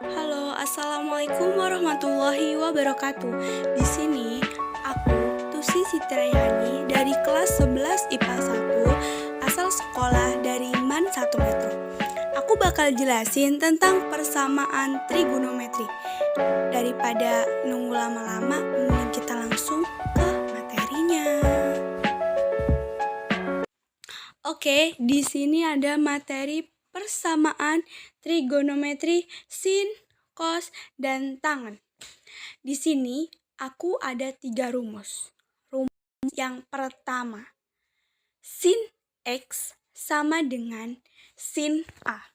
Halo, assalamualaikum warahmatullahi wabarakatuh. Di sini aku Tusi Sitrayani dari kelas 11 IPA 1 asal sekolah dari MAN 1 Metro. Aku bakal jelasin tentang persamaan trigonometri. Daripada nunggu lama-lama, mending kita langsung ke materinya. Oke, di sini ada materi persamaan trigonometri sin, cos, dan tangen. Di sini aku ada 3 rumus. Rumus yang pertama, sin X sama dengan sin A.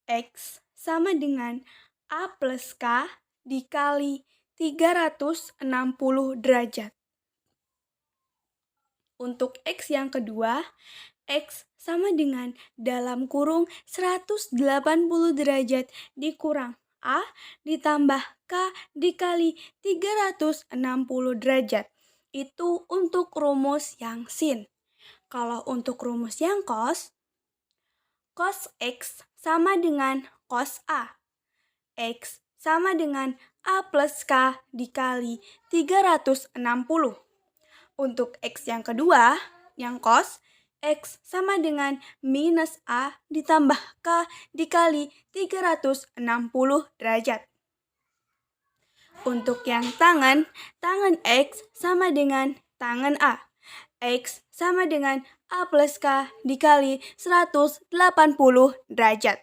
X sama dengan A plus K dikali 360 derajat. Untuk X yang kedua, X sama dengan dalam kurung 180 derajat dikurang A ditambah K dikali 360 derajat. Itu untuk rumus yang sin. Kalau untuk rumus yang cos X sama dengan cos A. X sama dengan A plus K dikali 360. Untuk X yang kedua, yang cos, X sama dengan minus A ditambah K dikali 360 derajat. Untuk yang tangen X sama dengan tangen A. X sama dengan A plus K dikali 180 derajat.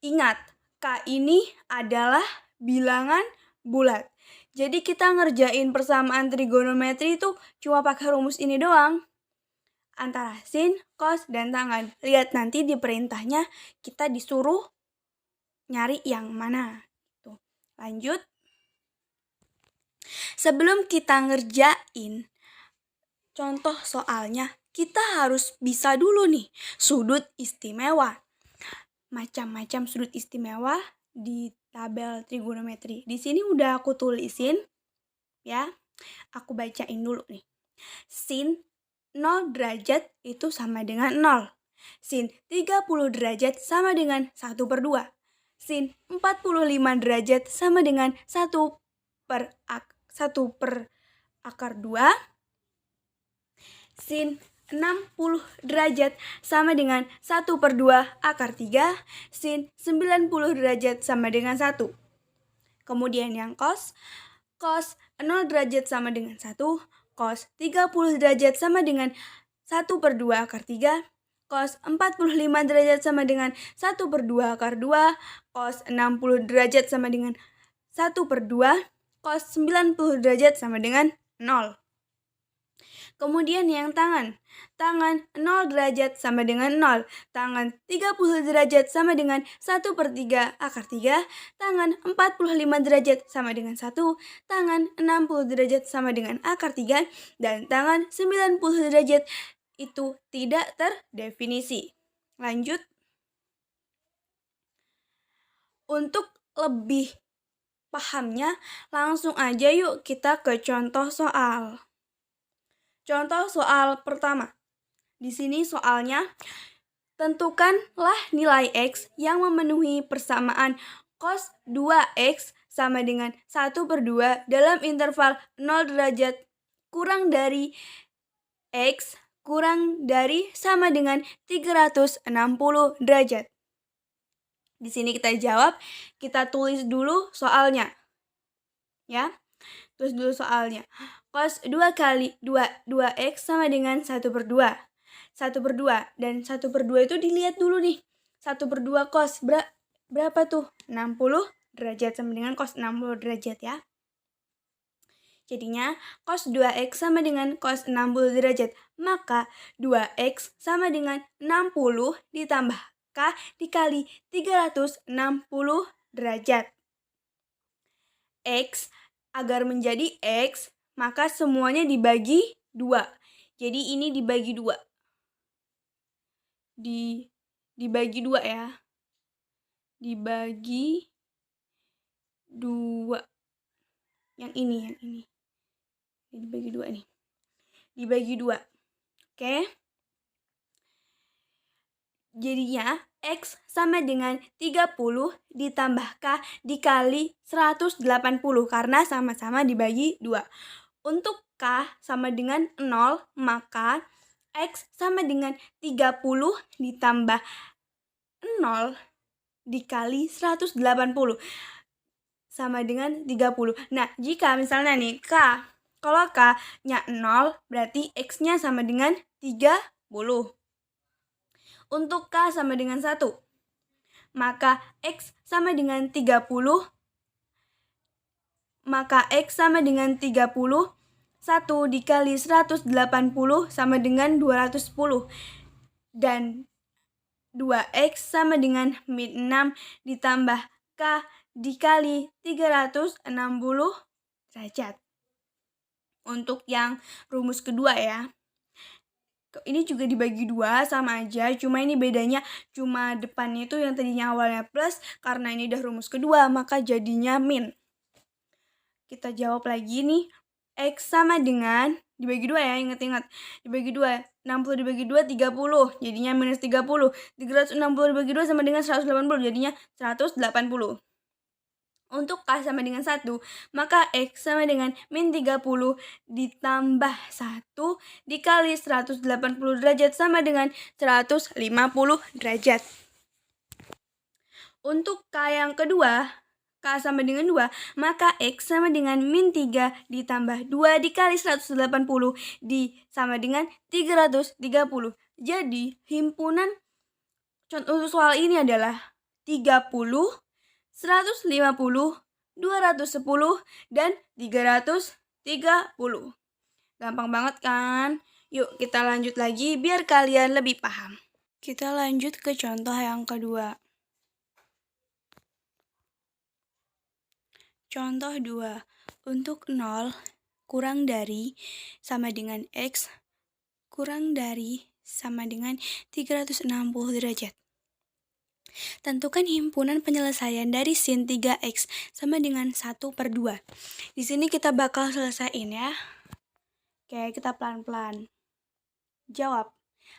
Ingat, K ini adalah bilangan bulat. Jadi kita ngerjain persamaan trigonometri itu cuma pakai rumus ini doang. Antara sin, cos, dan tangen. Lihat nanti di perintahnya kita disuruh nyari yang mana. Tuh, lanjut. Sebelum kita ngerjain contoh soalnya, kita harus bisa dulu nih sudut istimewa. Macam-macam sudut istimewa di tabel trigonometri. Di sini udah aku tulisin ya. Aku bacain dulu nih. Sin 0 derajat itu sama dengan 0. Sin 30 derajat sama dengan 1/2. Sin 45 derajat sama dengan 1 per akar 2. Sin 60 derajat sama dengan 1/2 akar 3. Sin 90 derajat sama dengan 1. Kemudian yang cos 0 derajat sama dengan 1. Cos 30 derajat sama dengan 1/2 akar 3. Cos 45 derajat sama dengan 1/2 akar 2. Cos 60 derajat sama dengan 1/2. Cos 90 derajat sama dengan 0. Kemudian yang tangen 0 derajat sama dengan 0. Tangen 30 derajat sama dengan 1/3 akar 3. Tangen 45 derajat sama dengan 1. Tangen 60 derajat sama dengan akar 3. Dan tangen 90 derajat itu tidak terdefinisi. Lanjut. Untuk lebih pahamnya, langsung aja yuk kita ke contoh soal. Contoh soal pertama. Di sini soalnya, tentukanlah nilai X yang memenuhi persamaan cos 2X sama dengan 1/2 dalam interval 0 derajat kurang dari X kurang dari sama dengan 360 derajat. Di sini kita jawab, kita tulis dulu soalnya. Ya. Tulis dulu soalnya. Cos 2 kali 2X sama dengan 1/2. 1/2. Dan 1/2 itu dilihat dulu nih. 1/2 cos berapa tuh? 60 derajat sama dengan cos 60 derajat ya. Jadinya cos 2X sama dengan cos 60 derajat. Maka 2X sama dengan 60 ditambah K dikali 360 derajat. X agar menjadi X, maka semuanya dibagi 2. Jadi ini dibagi 2. Dibagi 2 ya. Dibagi 2. Yang ini. Dibagi 2 nih. Dibagi 2. Oke. Jadinya X sama dengan 30 ditambah K dikali 180 karena sama-sama dibagi 2. Untuk K sama dengan 0, maka X sama dengan 30 ditambah 0 dikali 180 sama dengan 30. Nah, jika misalnya nih kalau K-nya 0, berarti X-nya sama dengan 30. Untuk K sama dengan 1, maka X sama dengan 30, maka X sama dengan 30, 1 dikali 180 sama dengan 210. Dan 2X sama dengan min 6 ditambah K dikali 360 derajat. Untuk yang rumus kedua ya. Ini juga dibagi 2 sama aja, cuma ini bedanya cuma depannya itu yang tadinya awalnya plus, karena ini udah rumus kedua maka jadinya min. Kita jawab lagi nih, X sama dengan, dibagi 2 ya, ingat-ingat, dibagi 2, 60 dibagi 2, 30, jadinya minus 30, 360 dibagi 2 sama dengan 180, jadinya 180. Untuk K sama dengan 1, maka X sama dengan min 30 ditambah 1 dikali 180 derajat sama dengan 150 derajat. Untuk K yang kedua, K sama dengan 2, maka X sama dengan min 3 ditambah 2 dikali 180 sama dengan 330. Jadi, himpunan contoh soal ini adalah 30, 150, 210, dan 330. Gampang banget kan? Yuk kita lanjut lagi biar kalian lebih paham. Kita lanjut ke contoh yang kedua. Contoh 2. Untuk 0 kurang dari sama dengan X kurang dari sama dengan 360 derajat. Tentukan himpunan penyelesaian dari sin 3X sama dengan 1/2. Di sini kita bakal selesaiin ya. Oke, kita pelan-pelan. Jawab.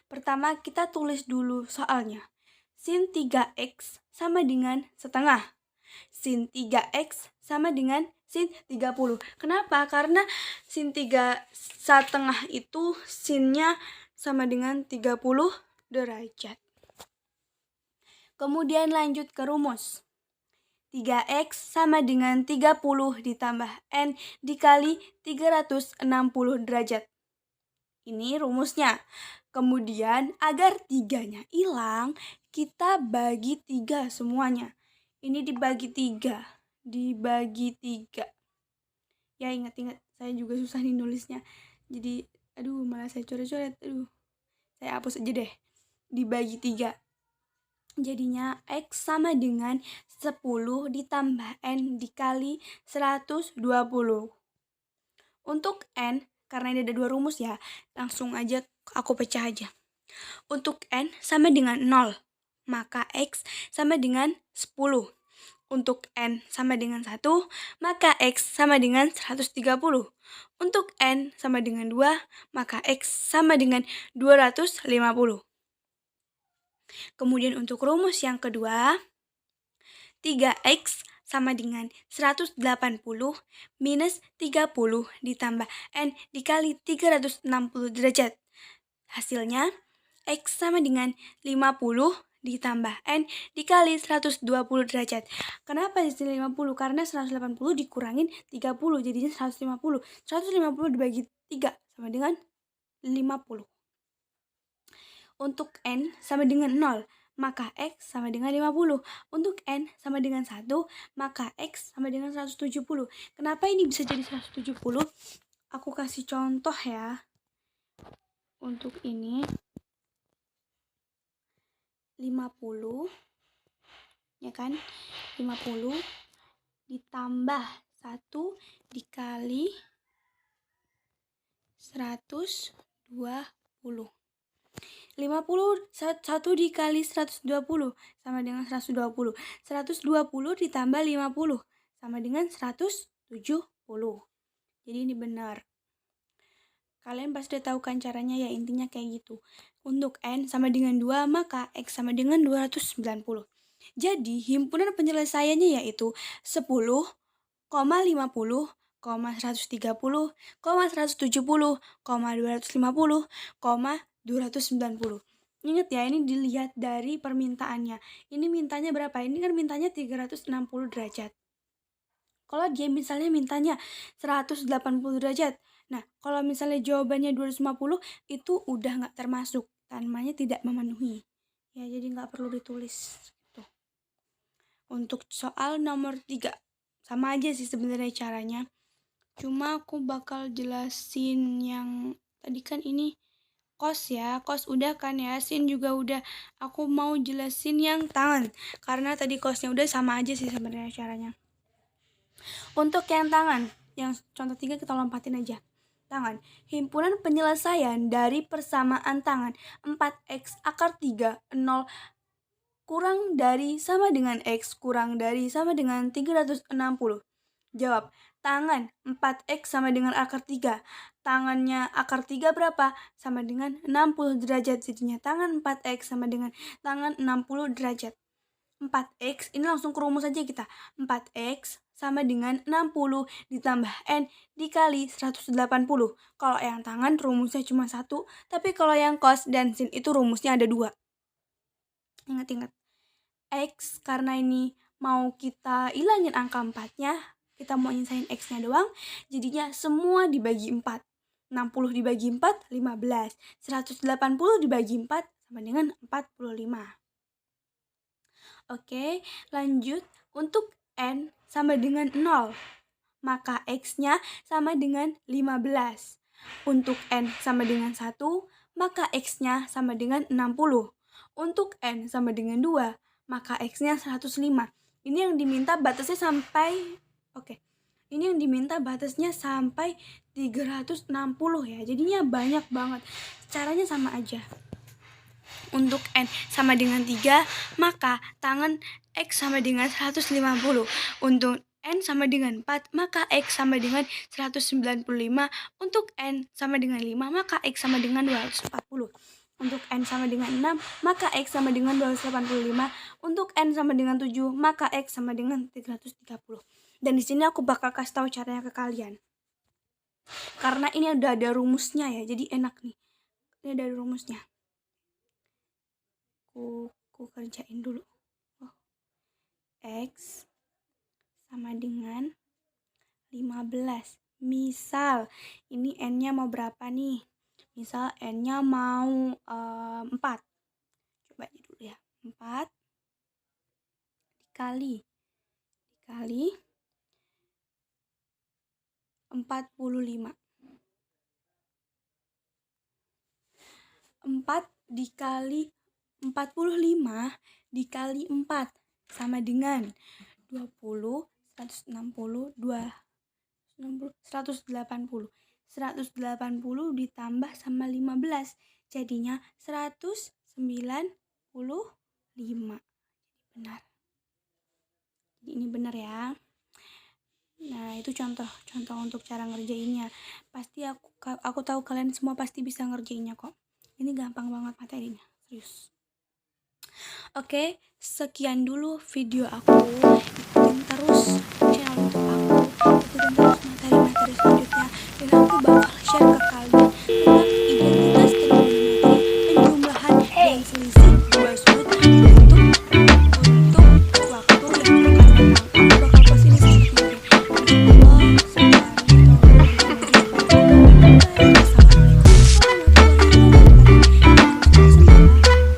Pertama kita tulis dulu soalnya. Sin 3X sama dengan setengah. Sin 3X sama dengan sin 30. Kenapa? Karena sin 3/1 itu sinnya sama dengan 30 derajat. Kemudian lanjut ke rumus. 3X sama dengan 30 ditambah N dikali 360 derajat. Ini rumusnya. Kemudian agar 3-nya hilang, kita bagi 3 semuanya. Ini dibagi 3. Dibagi 3. Ya ingat-ingat, saya juga susah nih nulisnya. Jadi, malah saya coret-coret. Saya hapus aja deh. Dibagi 3. Jadinya X sama dengan 10 ditambah N dikali 120. Untuk N, karena ini ada 2 rumus ya, langsung aja aku pecah aja. Untuk N sama dengan 0, maka X sama dengan 10. Untuk N sama dengan 1, maka X sama dengan 130. Untuk N sama dengan 2, maka X sama dengan 250. Kemudian untuk rumus yang kedua, 3X sama dengan 180 minus 30 ditambah N dikali 360 derajat. Hasilnya, X sama dengan 50 ditambah N dikali 120 derajat. Kenapa di sini 50? Karena 180 dikurangin 30, jadinya 150. 150 dibagi 3 sama dengan 50. Untuk N sama dengan 0, maka X sama dengan 50. Untuk N sama dengan 1, maka X sama dengan 170. Kenapa ini bisa jadi 170? Aku kasih contoh ya. Untuk ini 50, ya kan? 50 ditambah 1 dikali 120. 50 1 dikali 120 sama dengan 120. 120 ditambah 50 sama dengan 170. Jadi ini benar. Kalian pasti udah tahu kan caranya ya, intinya kayak gitu. Untuk N sama dengan 2, maka X sama dengan 290. Jadi himpunan penyelesaiannya yaitu 10, 50, 130, 170, 250, 290. Ingat ya, ini dilihat dari permintaannya. Ini mintanya berapa? Ini kan mintanya 360 derajat. Kalau dia misalnya mintanya 180 derajat. Nah, kalau misalnya jawabannya 250, itu udah nggak termasuk. Namanya tidak memenuhi. Ya, jadi nggak perlu ditulis. Tuh. Untuk soal nomor 3. Sama aja sih sebenarnya caranya. Cuma aku bakal jelasin yang tadi kan ini kos ya. Kos udah kan ya. Sin juga udah. Aku mau jelasin yang tangan. Karena tadi kosnya udah, sama aja sih sebenarnya caranya. Untuk yang tangan, yang contoh 3 kita lompatin aja. Tangan, himpunan penyelesaian dari persamaan tangan 4x akar 3, 0 kurang dari sama dengan x kurang dari sama dengan 360. Jawab, tangan 4x sama dengan akar 3. Tangannya akar 3 berapa? Sama dengan 60 derajat. Jadinya tangan 4x sama dengan tangan 60 derajat. 4x, ini langsung ke rumus aja kita. 4x sama dengan 60 ditambah N dikali 180. Kalau yang tangan rumusnya cuma 1, tapi kalau yang cos dan sin itu rumusnya ada 2. Ingat-ingat. X karena ini mau kita ilangin angka 4-nya, kita mau nyisain X-nya doang, jadinya semua dibagi 4. 60 dibagi 4, 15. 180 dibagi 4 sama dengan 45. Oke, lanjut. Untuk N sama dengan 0, maka X-nya sama dengan 15. Untuk N sama dengan 1, maka X-nya sama dengan 60. Untuk N sama dengan 2, maka X-nya 105. Ini yang diminta batasnya sampai, ini yang diminta batasnya sampai 360 ya. Jadinya banyak banget. Caranya sama aja. Untuk N sama dengan 3, maka tangan X sama dengan 150. Untuk N sama dengan 4, maka X sama dengan 195. Untuk N sama dengan 5, maka X sama dengan 240. Untuk N sama dengan 6, maka X sama dengan 285. Untuk N sama dengan 7, maka X sama dengan 330. Dan di sini aku bakal kasih tahu caranya ke kalian. Karena ini udah ada rumusnya ya, jadi enak nih. Ini ada rumusnya. Aku kerjain dulu. X sama dengan 15. Misal ini N-nya mau berapa nih? Misal N-nya mau 4. Coba aja dulu ya. 4 dikali 45. 4 dikali 45 dikali 4 sama dengan 20, 160, 180. 180 ditambah sama 15, jadinya 195. Benar. Jadi ini benar ya. Nah, itu contoh untuk cara ngerjainnya. Pasti aku tahu kalian semua pasti bisa ngerjainnya kok. Ini gampang banget materinya, serius. Oke, sekian dulu video aku. Ikutin terus channel YouTube aku, ikutin terus materi-materi selanjutnya, dan aku bakal share ke